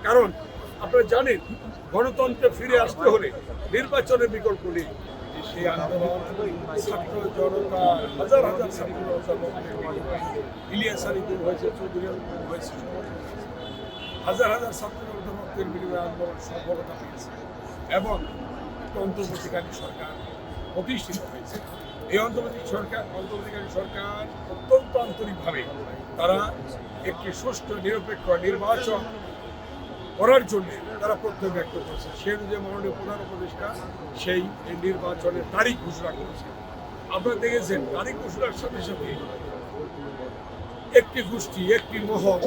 কারণ আপনারা জানেন গণতন্ত্রে ফিরে আসতে হলে নির্বাচনের বিকল্প নেই। সেই আন্দোলন ছাত্র জনতা হাজার হাজার ছাত্র জনতা ইলিয়াস আলী হয়েছে, চৌধুরী হয়েছে, হাজার হাজার ছাত্র জনতা রক্তের বিনিময়ে আন্দোলন সফলতা পেয়েছে এবং অন্তর্বর্তীকালীন সরকার প্রতিষ্ঠিত হয়েছে। এই অন্তর্বর্তীকালীন সরকার অত্যন্ত আন্তরিকভাবে তারা একটি সুষ্ঠু নিরপেক্ষ নির্বাচন করার জন্য তারা প্রত্যয় ব্যক্ত করেছে। সে অনুযায়ী মাননীয় প্রধান উপদেষ্টা সেই নির্বাচনের তারিখ ঘোষণা করেছে। আপনারা দেখেছেন তারিখ ঘোষণার সাথে সাথে একটি গোষ্ঠী, একটি মহল,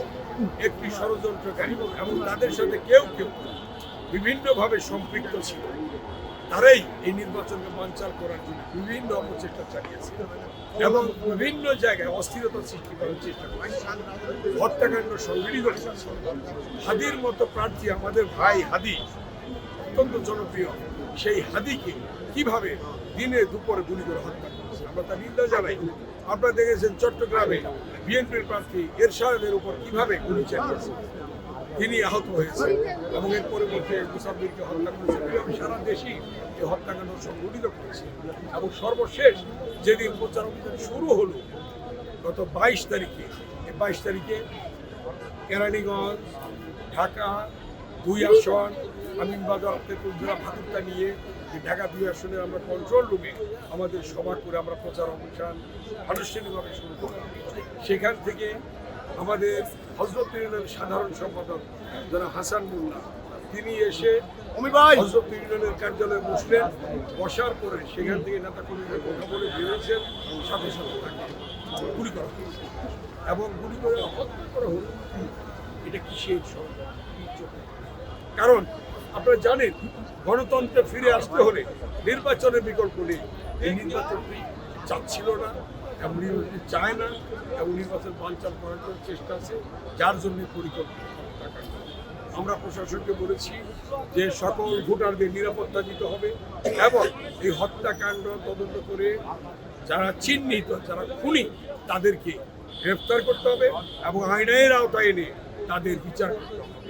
একটি ষড়যন্ত্রকারী এবং তাদের সাথে কেউ কেউ বিভিন্নভাবে সম্পৃক্ত ছিল, তারাই এই নির্বাচনকে বানচাল করার জন্য বিভিন্ন অপচেষ্টা চালিয়েছে এবং বিভিন্ন জায়গায় অস্থিরতা সৃষ্টি করার চেষ্টা করেছে, হত্যাকাণ্ড সংঘটিত করেছে। হাদির মতো প্রার্থী, আমাদের ভাই হাদি অত্যন্ত জনপ্রিয়, সেই হাদিকে কিভাবে দিনে দুপুরে গুলি করে হত্যা করেছে আমরা তার নিন্দা জানাই। আপনারা দেখেছেন চট্টগ্রামে বিএনপির প্রার্থী এরশাদের উপর কিভাবে গুলি চালিয়েছে, তিনি আহত হয়েছে এবং এর পরিবর্তে মুসাফিরকে হত্যা করেছে। সারা দেশেই এই হত্যাকাণ্ড সংঘটিত করেছে এবং সর্বশেষ যেদিন প্রচার অভিযান শুরু হলো গত 22 তারিখে, এই 22 তারিখে কেরানীগঞ্জ, ঢাকা 2 আসন, আমিনবাজার তেঁতুলজোড়া ভাতুরটা নিয়ে ঢাকা 2 আসনে আমরা কন্ট্রোল রুমে আমাদের সভা করে আমরা প্রচার অভিযান আনুষ্ঠানিকভাবে শুরু করি। সেখান থেকে আমাদের হযরত ইউনিয়নের সাধারণ সম্পাদক যারা হাসান মোল্লা, তিনি এসে হযরত ইউনিয়নের কার্যালয়ে বসলেন। বসার পরে সেখান থেকে নেতা কর্মীদের কথা বলে বেরিয়েছেন, সাথে সাথে তাকে গুলি করা হয়েছে এবং গুলি করে হত্যা করা হলো। এটা কিসের সরকার? কারণ আপনারা জানেন গণতন্ত্রে ফিরে আসতে হলে নির্বাচনের বিকল্প নেই। এই নির্বাচনটি চাচ্ছিল না এবং নির্বাচন চায় না এবং নির্বাচন বানচাল করার জন্য চেষ্টা আছে, যার জন্য পরিকল্পনা টাকা। আমরা প্রশাসনকে বলেছি যে সকল ভোটারদের নিরাপত্তা দিতে হবে এবং এই হত্যাকাণ্ড তদন্ত করে যারা চিহ্নিত, যারা খুনি, তাদেরকে গ্রেফতার করতে হবে এবং আইনের আওতায় এনে তাদের বিচার করতে হবে।